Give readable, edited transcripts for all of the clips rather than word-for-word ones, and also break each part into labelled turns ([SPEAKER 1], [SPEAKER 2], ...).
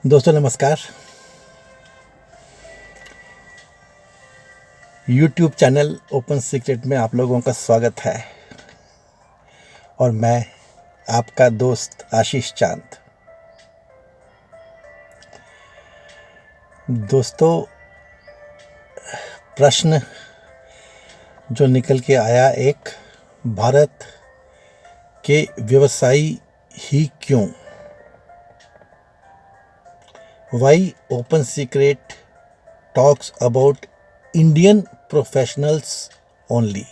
[SPEAKER 1] दोस्तों नमस्कार। YouTube channel open secret में आप लोगों का स्वागत है और मैं आपका दोस्त आशीष चांद। दोस्तों, प्रश्न जो निकल के आया एक, भारत के व्यवसायी ही क्यों? Why open secret talks about Indian professionals only?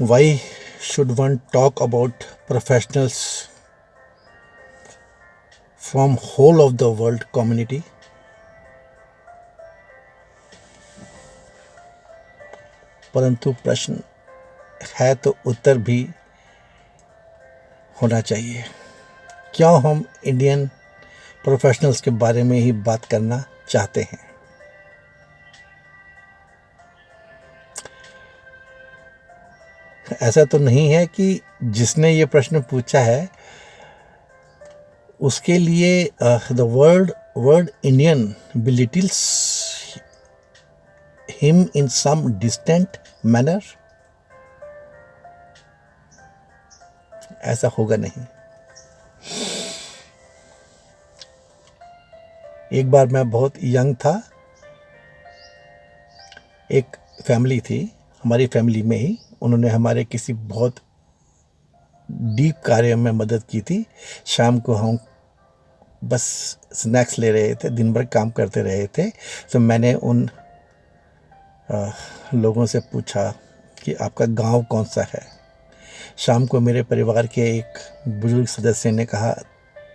[SPEAKER 1] Why should one talk about professionals from whole of the world community? परंतु प्रश्न है तो उत्तर भी होना चाहिए। क्यों हम इंडियन प्रोफेशनल्स के बारे में ही बात करना चाहते हैं? ऐसा तो नहीं है कि जिसने ये प्रश्न पूछा है उसके लिए the word Indian belittles him in some distant manner? ऐसा होगा नहीं। एक बार मैं बहुत यंग था, एक फैमिली थी हमारी फैमिली में ही, उन्होंने हमारे किसी बहुत डीप कार्य में मदद की थी। शाम को हम बस स्नैक्स ले रहे थे, दिन भर काम करते रहे थे, तो मैंने उन लोगों से पूछा कि आपका गांव कौन सा है। शाम को मेरे परिवार के एक बुजुर्ग सदस्य ने कहा,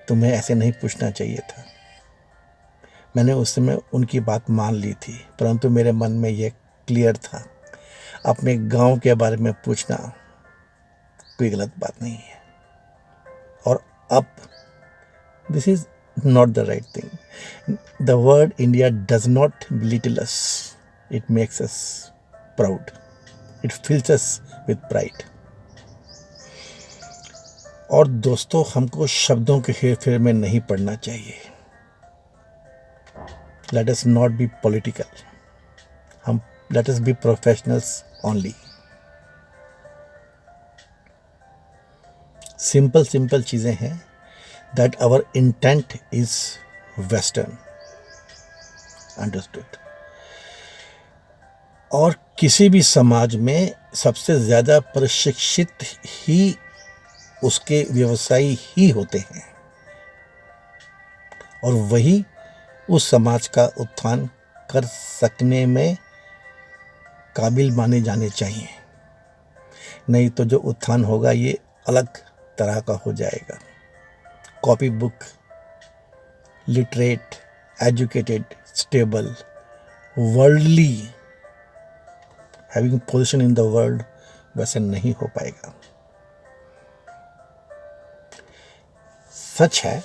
[SPEAKER 1] तुम्हें ऐसे नहीं पूछना चाहिए था। मैंने उस समय उनकी बात मान ली थी, परंतु मेरे मन में यह क्लियर था, अपने गांव के बारे में पूछना कोई गलत बात नहीं है। और अब this is not the right thing. The word India does not belittle us, it makes us proud, it fills us with pride। और दोस्तों, हमको शब्दों के हेरफेर में नहीं पड़ना चाहिए। Let us not be political, let us be professionals only. Simple चीजें हैं, that our intent is western, understood. और किसी भी समाज में सबसे ज्यादा प्रशिक्षित ही उसके व्यवसायी ही होते हैं, और वही उस समाज का उत्थान कर सकने में काबिल माने जाने चाहिए। नहीं तो जो उत्थान होगा ये अलग तरह का हो जाएगा। Copy book, literate, educated, stable, worldly, having position in the world, वैसे नहीं हो पाएगा। सच है,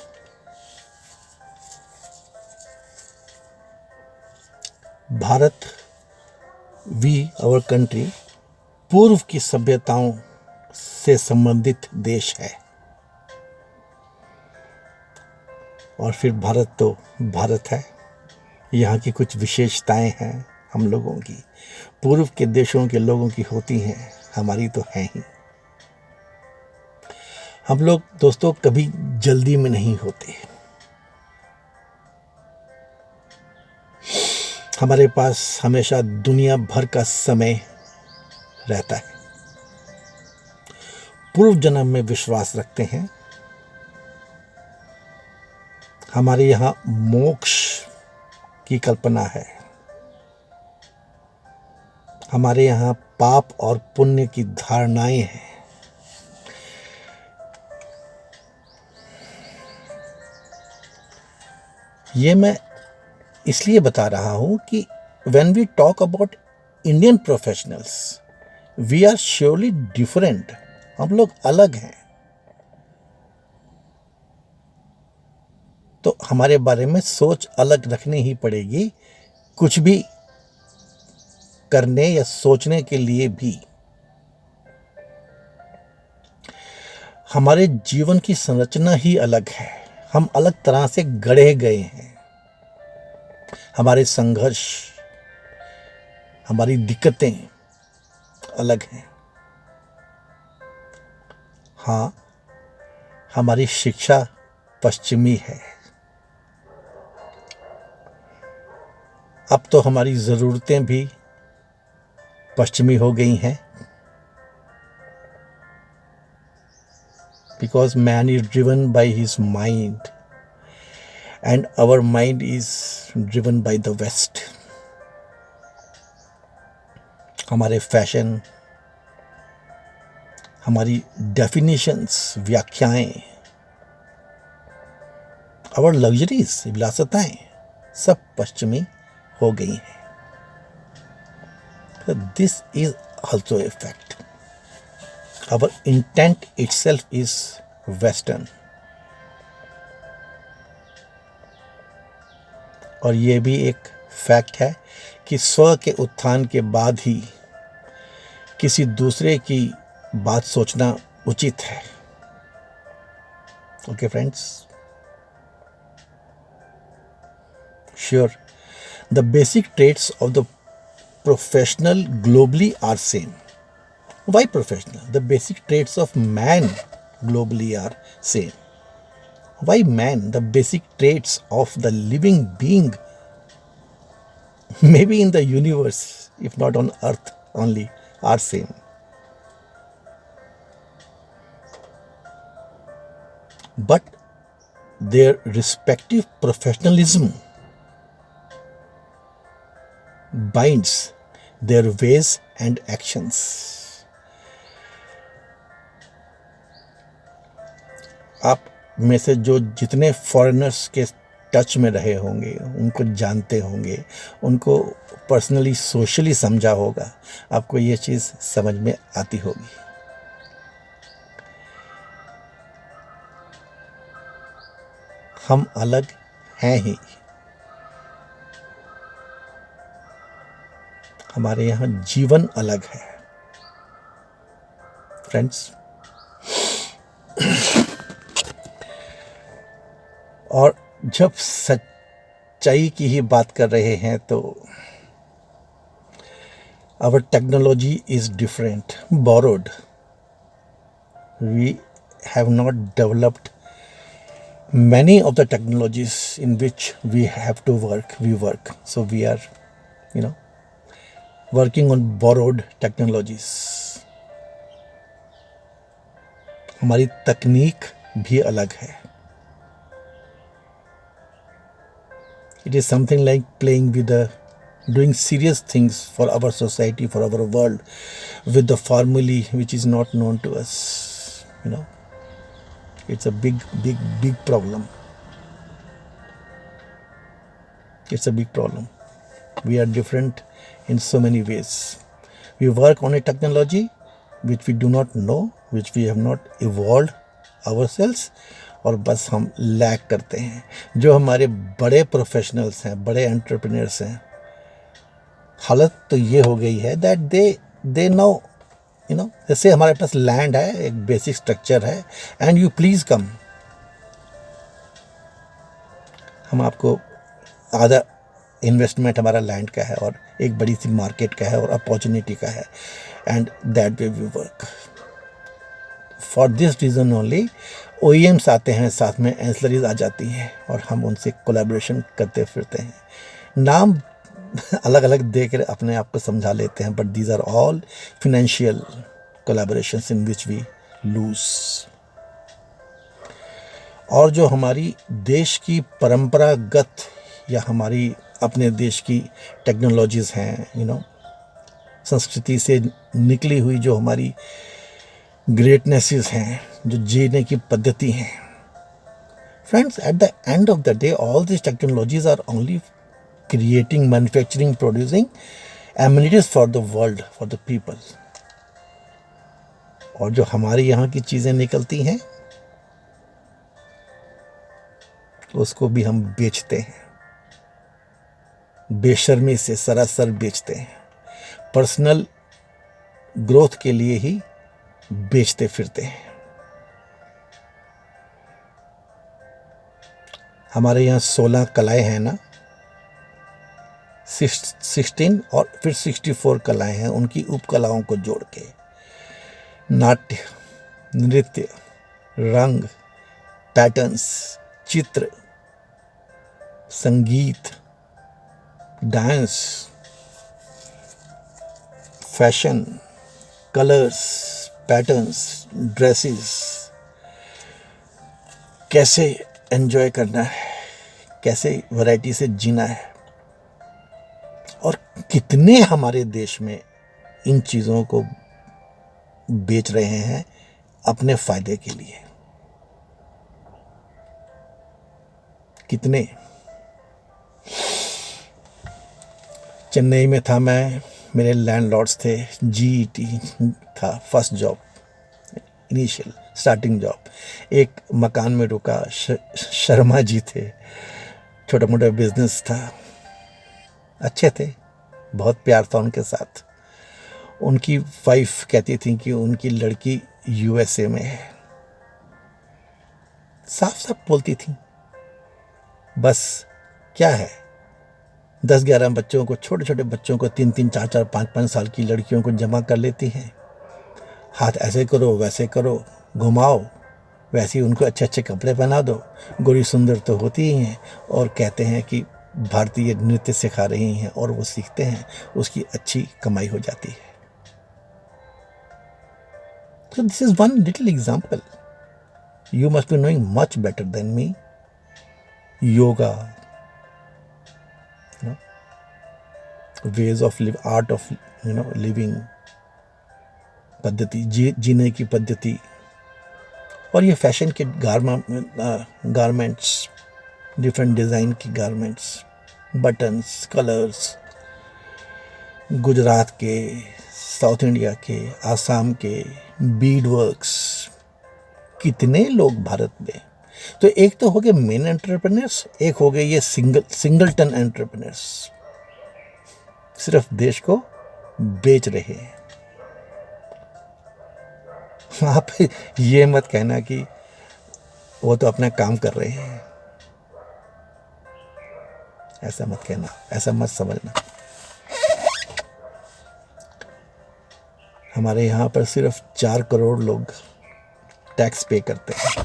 [SPEAKER 1] भारत, वी आवर कंट्री, पूर्व की सभ्यताओं से संबंधित देश है। और फिर भारत तो भारत है, यहाँ की कुछ विशेषताएं हैं हम लोगों की, पूर्व के देशों के लोगों की होती हैं, हमारी तो है ही। हम लोग दोस्तों कभी जल्दी में नहीं होते। हमारे पास हमेशा दुनिया भर का समय रहता है। पूर्व जन्म में विश्वास रखते हैं। हमारे यहाँ मोक्ष की कल्पना है। हमारे यहाँ पाप और पुण्य की धारणाएं हैं। ये मैं इसलिए बता रहा हूं कि when we talk about Indian professionals, we are surely different। हम लोग अलग हैं, तो हमारे बारे में सोच अलग रखनी ही पड़ेगी, कुछ भी करने या सोचने के लिए भी। हमारे जीवन की संरचना ही अलग है, हम अलग तरह से गढ़े गए हैं। हमारे संघर्ष, हमारी दिक्कतें अलग हैं। हाँ, हमारी शिक्षा पश्चिमी है। अब तो हमारी ज़रूरतें भी पश्चिमी हो गई हैं, because man is driven by his mind and our mind is driven by the west. हमारे फैशन, हमारी डेफिनेशंस, व्याख्याएं, और लग्जरीज, विलासिताएं सब पश्चिमी हो गई हैं। This is also a fact. Our intent itself is western. और ये भी एक फैक्ट है कि स्व के उत्थान के बाद ही किसी दूसरे की बात सोचना उचित है। Okay friends, sure, the basic traits of the professional globally are same. Why professional? The basic traits of man globally are same. Why man? The basic traits of the living being, maybe in the universe, if not on earth only, are same. But their respective professionalism binds their ways and actions. आप में से जो जितने foreigners के touch में रहे होंगे, उनको जानते होंगे, उनको पर्सनली सोशली समझा होगा, आपको ये चीज़ समझ में आती होगी। हम अलग हैं ही। हमारे यहाँ जीवन अलग है फ्रेंड्स। और जब सच्चाई की ही बात कर रहे हैं तो our technology is different, borrowed. We have not developed many of the technologies in which we have to work. So we are, working on borrowed technologies. हमारी तकनीक भी अलग है। It is something like playing with doing serious things for our society, for our world, with the formulae which is not known to us. It's a big problem. It's a big problem. We are different in so many ways. We work on a technology which we do not know, which we have not evolved ourselves, और बस हम lag करते हैं। जो हमारे बड़े professionals हैं, बड़े एंटरप्रेन्योर्स हैं, हालत तो ये हो गई है दैट दे नो, जैसे हमारे पास लैंड है, एक बेसिक स्ट्रक्चर है, एंड यू प्लीज कम, हम आपको आधा इन्वेस्टमेंट हमारा लैंड का है और एक बड़ी सी मार्केट का है और अपॉर्चुनिटी का है, and that way we work. For this reason only OEMs आते हैं, साथ में एंसिलरीज आ जाती हैं और हम उनसे कोलैबोरेशन करते फिरते हैं। नाम अलग अलग देकर अपने आप को समझा लेते हैं, but these are all financial collaborations in which we lose. और जो हमारी देश की परंपरागत या हमारी अपने देश की टेक्नोलॉजीज़ हैं, संस्कृति से निकली हुई जो हमारी ग्रेटनेसेस हैं, जो जीने की पद्धति हैं, friends, at the end of the day all this technologies are only creating, manufacturing, producing amenities for the world, for the people. और जो हमारे यहाँ की चीज़ें निकलती हैं उसको भी हम बेचते हैं, बेशर्मी से सरासर बेचते हैं, पर्सनल ग्रोथ के लिए ही बेचते फिरते हैं। हमारे यहाँ 16 कलाएं हैं ना, 16 और फिर 64 कलाएं हैं, उनकी उपकलाओं को जोड़ के नाट्य, नृत्य, रंग, पैटर्न्स, चित्र, संगीत, dance, fashion, colours, patterns, dresses, कैसे एंजॉय करना है, कैसे वैरायटी से जीना है, और कितने हमारे देश में इन चीज़ों को बेच रहे हैं अपने फायदे के लिए। कितने। चेन्नई में था मैं, मेरे लैंडलॉर्ड्स थे, जीईटी था first job, initial starting job. एक मकान में रुका, शर्मा जी थे, छोटा मोटा बिजनेस था, अच्छे थे, बहुत प्यार था उनके साथ। उनकी वाइफ कहती थी कि उनकी लड़की यूएसए में है, साफ साफ बोलती थी। बस क्या है, 10-11 बच्चों को, छोटे छोटे बच्चों को, 3-3, 4-4, 5-5 साल की लड़कियों को जमा कर लेती हैं। हाथ ऐसे करो, वैसे करो, घुमाओ, वैसे ही उनको अच्छे अच्छे कपड़े पहना दो, गोरी सुंदर तो होती ही हैं, और कहते हैं कि भारतीय नृत्य सिखा रही हैं, और वो सीखते हैं, उसकी अच्छी कमाई हो जाती है। So this is one little example. You must be knowing much better than me. Yoga, ways of live, art of living, पद्धति, जीने की पद्धति, और ये फैशन के गारमेंट्स, डिफरेंट डिज़ाइन की गारमेंट्स, बटन्स, कलर्स, गुजरात के, साउथ इंडिया के, आसाम के, बीड वर्क्स, कितने लोग भारत में। तो एक तो हो गए मेन एंटरप्रेन्योर्स, एक हो गए ये सिंगलटन एंटरप्रेन्योर्स, सिर्फ देश को बेच रहे हैं। आप ये मत कहना कि वो तो अपना काम कर रहे हैं, ऐसा मत कहना, ऐसा मत समझना। हमारे यहाँ पर सिर्फ 4 करोड़ लोग टैक्स पे करते हैं,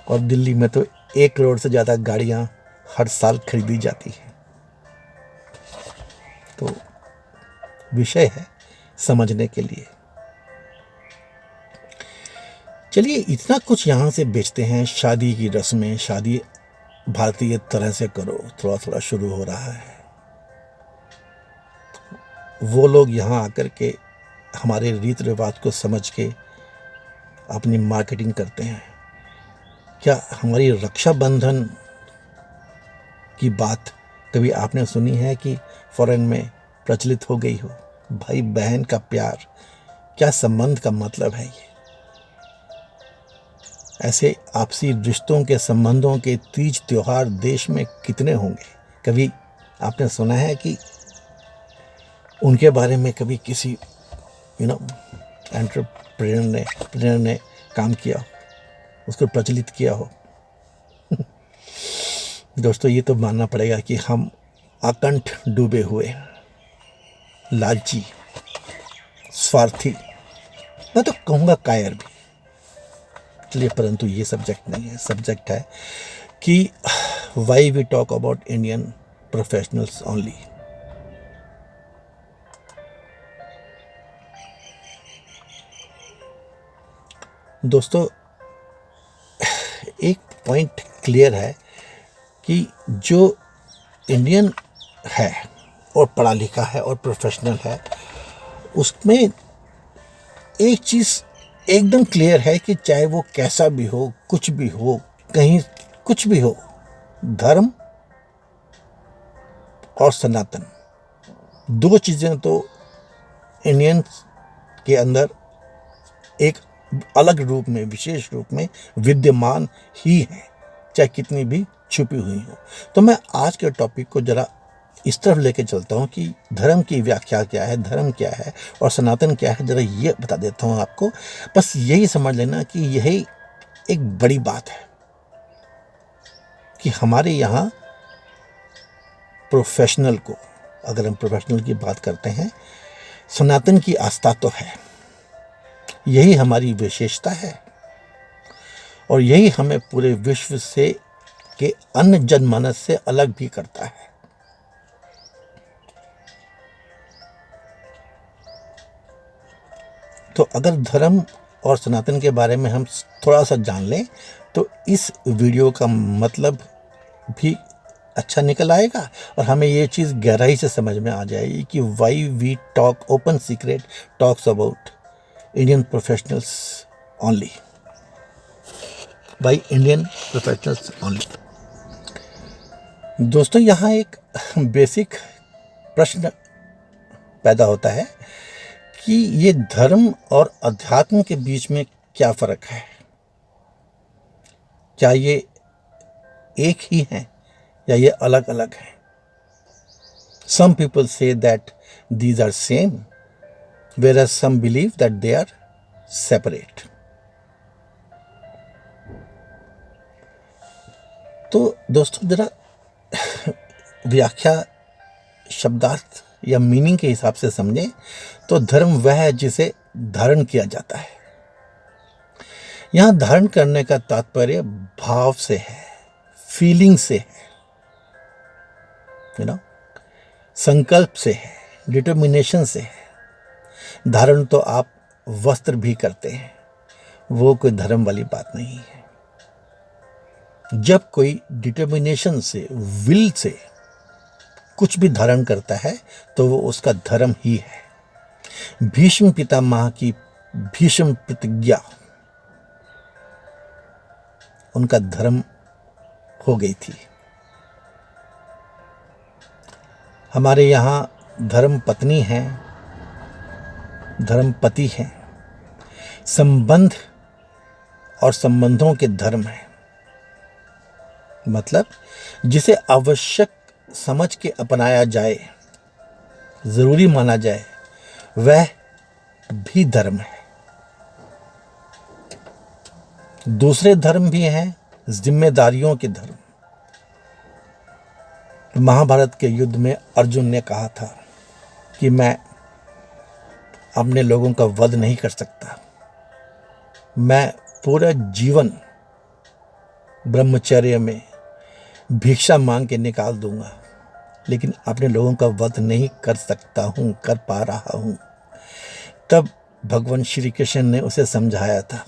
[SPEAKER 1] और दिल्ली में तो 1 करोड़ से ज़्यादा गाड़ियाँ हर साल खरीदी जाती हैं। तो विषय है समझने के लिए। चलिए, इतना कुछ यहाँ से बेचते हैं। शादी की रस्में, शादी भारतीय तरह से करो, थोड़ा थोड़ा शुरू हो रहा है। वो लोग यहाँ आकर के हमारे रीत रिवाज को समझ के अपनी मार्केटिंग करते हैं। क्या हमारी रक्षाबंधन की बात कभी आपने सुनी है कि फॉरेन में प्रचलित हो गई हो? भाई बहन का प्यार, क्या संबंध का मतलब है ये। ऐसे आपसी रिश्तों के, संबंधों के तीज त्योहार देश में कितने होंगे? कभी आपने सुना है कि उनके बारे में कभी किसी एंटरप्रेन्योर ने काम किया, उसको प्रचलित किया हो? दोस्तों, ये तो मानना पड़ेगा कि हम आकंठ डूबे हुए, लालची, स्वार्थी, मैं तो कहूँगा कायर भी। चलिए, परंतु ये सब्जेक्ट नहीं है। सब्जेक्ट है कि why we talk about Indian professionals only. दोस्तों, एक पॉइंट क्लियर है कि जो इंडियन है और पढ़ा लिखा है और प्रोफेशनल है, उसमें एक चीज़ एकदम क्लियर है कि चाहे वो कैसा भी हो, कुछ भी हो, कहीं कुछ भी हो, धर्म और सनातन, 2 चीज़ें तो इंडियन के अंदर एक अलग रूप में, विशेष रूप में विद्यमान ही है, चाहे कितनी भी छुपी हुई हो। तो मैं आज के टॉपिक को जरा इस तरफ लेके चलता हूँ कि धर्म की व्याख्या क्या है, धर्म क्या है और सनातन क्या है, जरा ये बता देता हूँ आपको। बस यही समझ लेना कि यही एक बड़ी बात है। कि हमारे यहाँ प्रोफेशनल को, अगर हम प्रोफेशनल की बात करते हैं, सनातन की आस्था तो है, यही हमारी विशेषता है और यही हमें पूरे विश्व से के अन्य जनमानस से अलग भी करता है। तो अगर धर्म और सनातन के बारे में हम थोड़ा सा जान लें तो इस वीडियो का मतलब भी अच्छा निकल आएगा और हमें ये चीज़ गहराई से समझ में आ जाएगी कि why we talk open secret talks about Indian professionals only, by Indian professionals only. दोस्तों, यहाँ एक बेसिक प्रश्न पैदा होता है कि ये धर्म और अध्यात्म के बीच में क्या फर्क है? क्या ये एक ही हैं या ये अलग अलग हैं? Some people say that these are same, whereas some believe that they are separate. तो दोस्तों, जरा व्याख्या शब्दार्थ या मीनिंग के हिसाब से समझें तो धर्म वह है जिसे धारण किया जाता है। यहां धारण करने का तात्पर्य भाव से है, फीलिंग से है, संकल्प से है, डिटर्मिनेशन से है। धारण तो आप वस्त्र भी करते हैं, वो कोई धर्म वाली बात नहीं है। जब कोई डिटर्मिनेशन से, विल से कुछ भी धारण करता है तो वो उसका धर्म ही है। भीष्म पितामह की भीष्म प्रतिज्ञा उनका धर्म हो गई थी। हमारे यहाँ धर्म पत्नी है, धर्म पति है, संबंध और संबंधों के धर्म है। मतलब जिसे आवश्यक समझ के अपनाया जाए, जरूरी माना जाए, वह भी धर्म है। दूसरे धर्म भी हैं, जिम्मेदारियों के धर्म। महाभारत के युद्ध में अर्जुन ने कहा था कि मैं अपने लोगों का वध नहीं कर सकता, मैं पूरा जीवन ब्रह्मचर्य में भिक्षा मांग के निकाल दूंगा, लेकिन अपने लोगों का वध नहीं कर सकता हूं, कर पा रहा हूं। तब भगवान श्री कृष्ण ने उसे समझाया था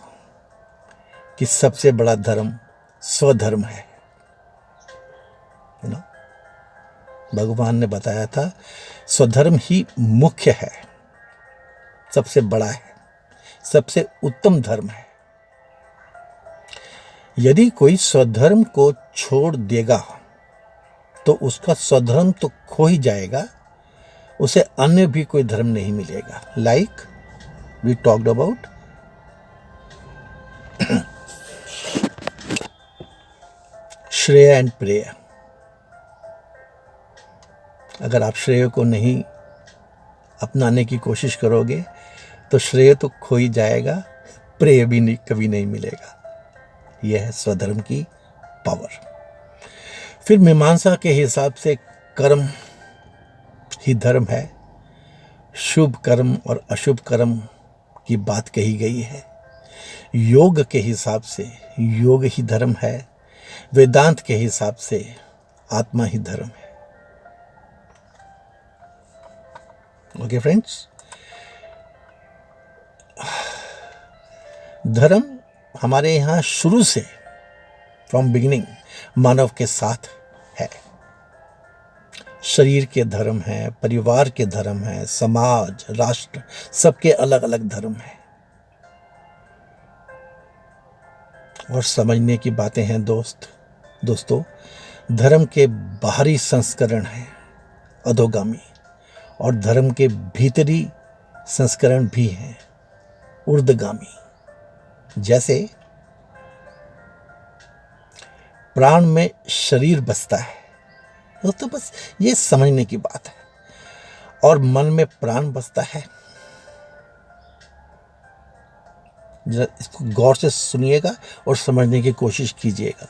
[SPEAKER 1] कि सबसे बड़ा धर्म स्वधर्म है। भगवान ने बताया था स्वधर्म ही मुख्य है, सबसे बड़ा है, सबसे उत्तम धर्म है। यदि कोई स्वधर्म को छोड़ देगा तो उसका स्वधर्म तो खो ही जाएगा, उसे अन्य भी कोई धर्म नहीं मिलेगा। लाइक वी टॉक्ड अबाउट श्रेय एंड प्रेय। अगर आप श्रेय को नहीं अपनाने की कोशिश करोगे तो श्रेय तो खो ही जाएगा, प्रेय भी कभी नहीं मिलेगा। यह है स्वधर्म की पावर। फिर मीमांसा के हिसाब से कर्म ही धर्म है। शुभ कर्म और अशुभ कर्म की बात कही गई है। योग के हिसाब से योग ही धर्म है। वेदांत के हिसाब से आत्मा ही धर्म है। ओके फ्रेंड्स, धर्म हमारे यहाँ शुरू से फ्रॉम बिगिनिंग मानव के साथ है। शरीर के धर्म है, परिवार के धर्म है, समाज, राष्ट्र, सबके अलग अलग धर्म हैं। और समझने की बातें हैं दोस्तों, धर्म के बाहरी संस्करण हैं अधोगामी, और धर्म के भीतरी संस्करण भी हैं ऊर्ध्वगामी। जैसे प्राण में शरीर बसता है दोस्तों, बस ये समझने की बात है, और मन में प्राण बसता है। जरा इसको गौर से सुनिएगा और समझने की कोशिश कीजिएगा।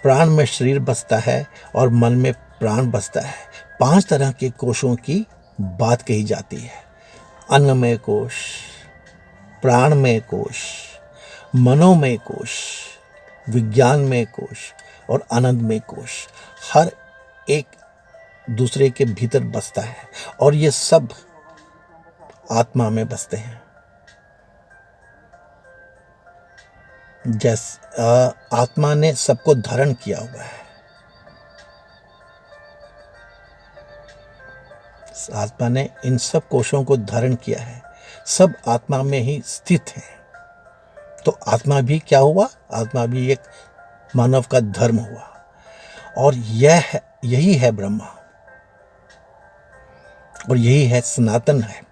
[SPEAKER 1] प्राण में शरीर बसता है और मन में प्राण बसता है। 5 तरह के कोशों की बात कही जाती है। अन्नमय कोश, प्राणमय कोश, मनोमय कोश, विज्ञानमय कोश और आनंदमय कोश। हर एक दूसरे के भीतर बसता है और ये सब आत्मा में बसते हैं। आत्मा ने सबको धारण किया हुआ है। आत्मा ने इन सब कोशों को धारण किया है। सब आत्मा में ही स्थित है। तो आत्मा भी क्या हुआ? आत्मा भी एक मानव का धर्म हुआ और यही है ब्रह्मा और यही है सनातन है।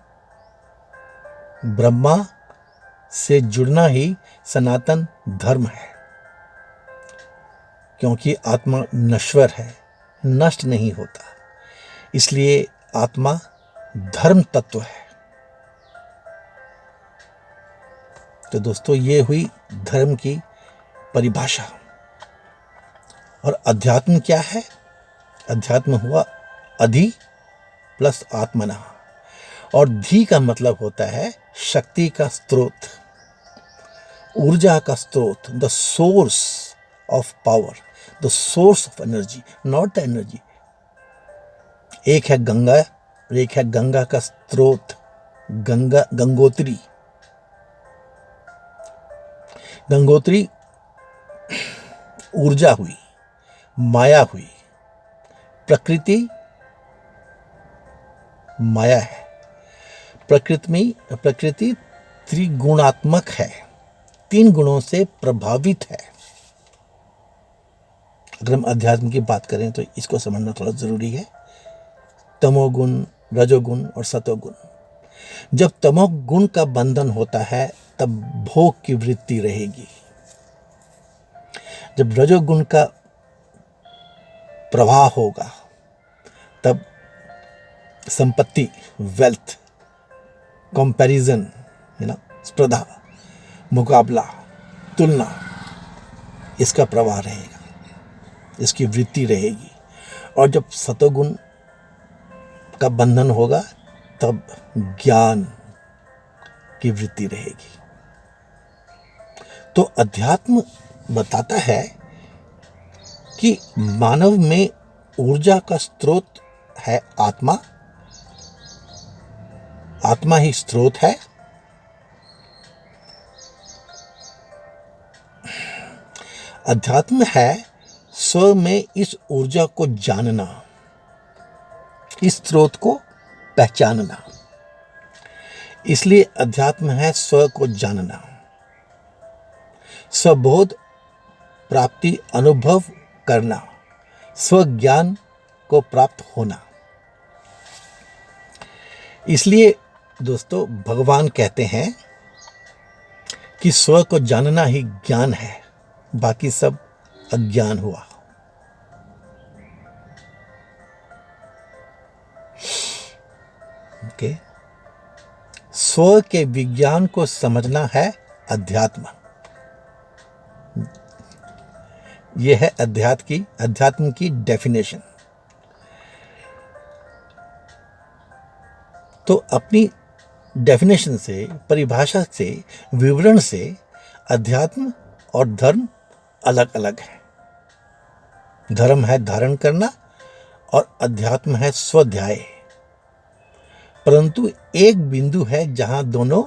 [SPEAKER 1] ब्रह्मा से जुड़ना ही सनातन धर्म है, क्योंकि आत्मा नश्वर है, नष्ट नहीं होता। इसलिए आत्मा धर्म तत्व है। तो दोस्तों, ये हुई धर्म की परिभाषा। और अध्यात्म क्या है? अध्यात्म हुआ अधि प्लस आत्मना, और धी का मतलब होता है शक्ति का स्रोत, ऊर्जा का स्रोत, the source of power, the source of energy, not the energy. एक है गंगा और एक है गंगा का स्रोत, गंगोत्री। गंगोत्री ऊर्जा हुई, माया हुई। प्रकृति माया है। प्रकृति त्रिगुणात्मक है, 3 गुणों से प्रभावित है। अगर हम अध्यात्म की बात करें तो इसको समझना थोड़ा जरूरी है। तमोगुण, रजोगुण और सतोगुण। जब तमोगुण का बंधन होता है तब भोग की वृत्ति रहेगी। जब रजोगुण का प्रवाह होगा तब संपत्ति, वेल्थ, कंपैरिजन, स्पर्धा, मुकाबला, तुलना, इसका प्रवाह रहेगा, इसकी वृत्ति रहेगी। और जब सतोगुण का बंधन होगा तब ज्ञान की वृत्ति रहेगी। तो अध्यात्म बताता है कि मानव में ऊर्जा का स्रोत है आत्मा, आत्मा ही स्रोत है। अध्यात्म है स्व में इस ऊर्जा को जानना, इस स्रोत को पहचानना। इसलिए अध्यात्म है स्व को जानना, स्वबोध प्राप्ति अनुभव करना, स्वज्ञान को प्राप्त होना। इसलिए दोस्तों, भगवान कहते हैं कि स्व को जानना ही ज्ञान है, बाकी सब अज्ञान हुआ। ओके, स्व के विज्ञान को समझना है अध्यात्म। यह है अध्यात्म की डेफिनेशन। तो अपनी डेफिनेशन से, परिभाषा से, विवरण से अध्यात्म और धर्म अलग अलग है। धर्म है धारण करना और अध्यात्म है स्वाध्याय। परंतु एक बिंदु है जहां दोनों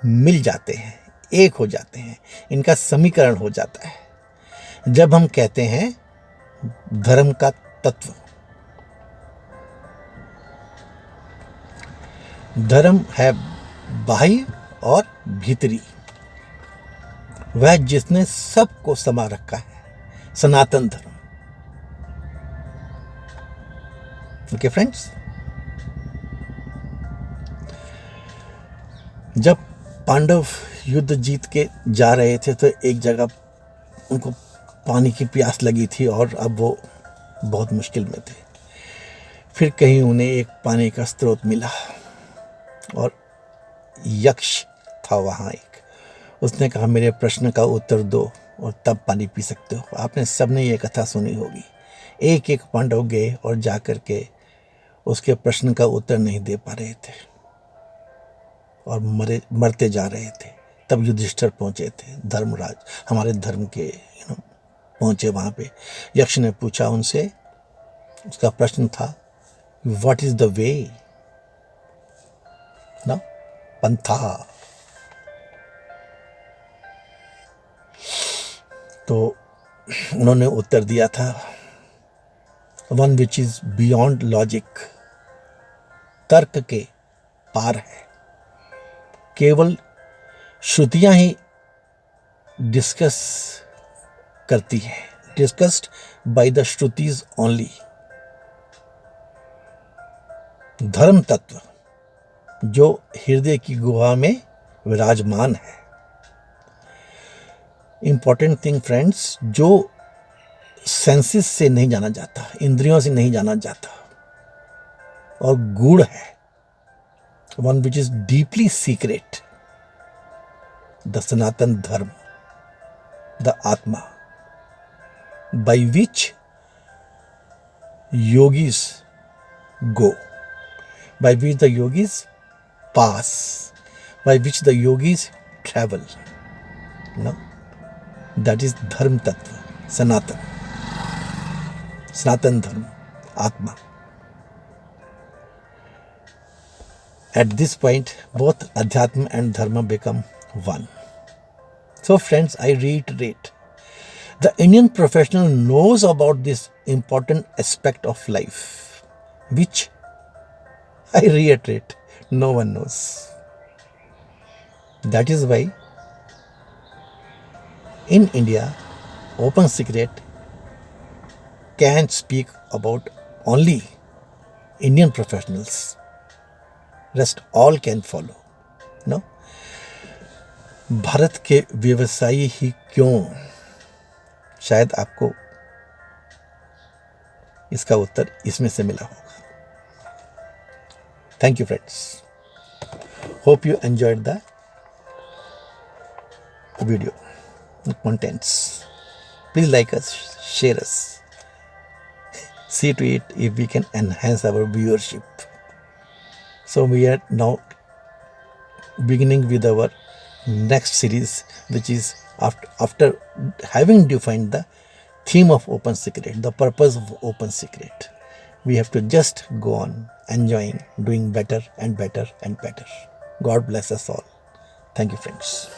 [SPEAKER 1] मिल जाते हैं, एक हो जाते हैं, इनका समीकरण हो जाता है जब हम कहते हैं धर्म का तत्व। धर्म है बाह्य और भीतरी, वह जिसने सबको समा रखा है, सनातन धर्म। ओके फ्रेंड्स, जब पांडव युद्ध जीत के जा रहे थे तो एक जगह उनको पानी की प्यास लगी थी और अब वो बहुत मुश्किल में थे। फिर कहीं उन्हें एक पानी का स्रोत मिला और यक्ष था वहाँ एक, उसने कहा मेरे प्रश्न का उत्तर दो और तब पानी पी सकते हो। आपने सबने ये कथा सुनी होगी। एक एक पांडव गए और जा कर के उसके प्रश्न का उत्तर नहीं दे पा रहे थे और मरते जा रहे थे। तब युधिष्ठिर पहुंचे थे, धर्मराज हमारे धर्म के पहुंचे वहां पे। यक्ष ने पूछा उनसे, उसका प्रश्न था व्हाट इज द वे ना, पंथा। तो उन्होंने उत्तर दिया था one which is beyond logic, तर्क के पार है। केवल श्रुतियां ही डिस्कस करती है, डिस्कस्ड बाय द श्रुतिज ओनली। धर्म तत्व जो हृदय की गुहा में विराजमान है। इंपॉर्टेंट थिंग फ्रेंड्स, जो सेंसेस से नहीं जाना जाता, इंद्रियों से नहीं जाना जाता और गूढ़ है, one which is deeply secret, the Sanatan Dharma, the atma, by which yogis go, by which the yogis pass, by which the yogis travel. No, that is dharm tattva, sanatan dharma, atma. At this point, both adhyatma and dharma become one. So friends, I reiterate, the Indian professional knows about this important aspect of life, which I reiterate, no one knows. That is why in India, Open Secret can speak about only Indian professionals. Rest all can follow. No? Bharat के व्यवसायी ही क्यों, शायद आपको इसका उत्तर इसमें से मिला होगा। Thank you friends, hope you enjoyed the video contents. Please like us, share us, see to it if we can enhance our viewership. So we are now beginning with our next series, which is after having defined the theme of Open Secret, the purpose of Open Secret, we have to just go on enjoying, doing better and better and better. God bless us all. Thank you friends.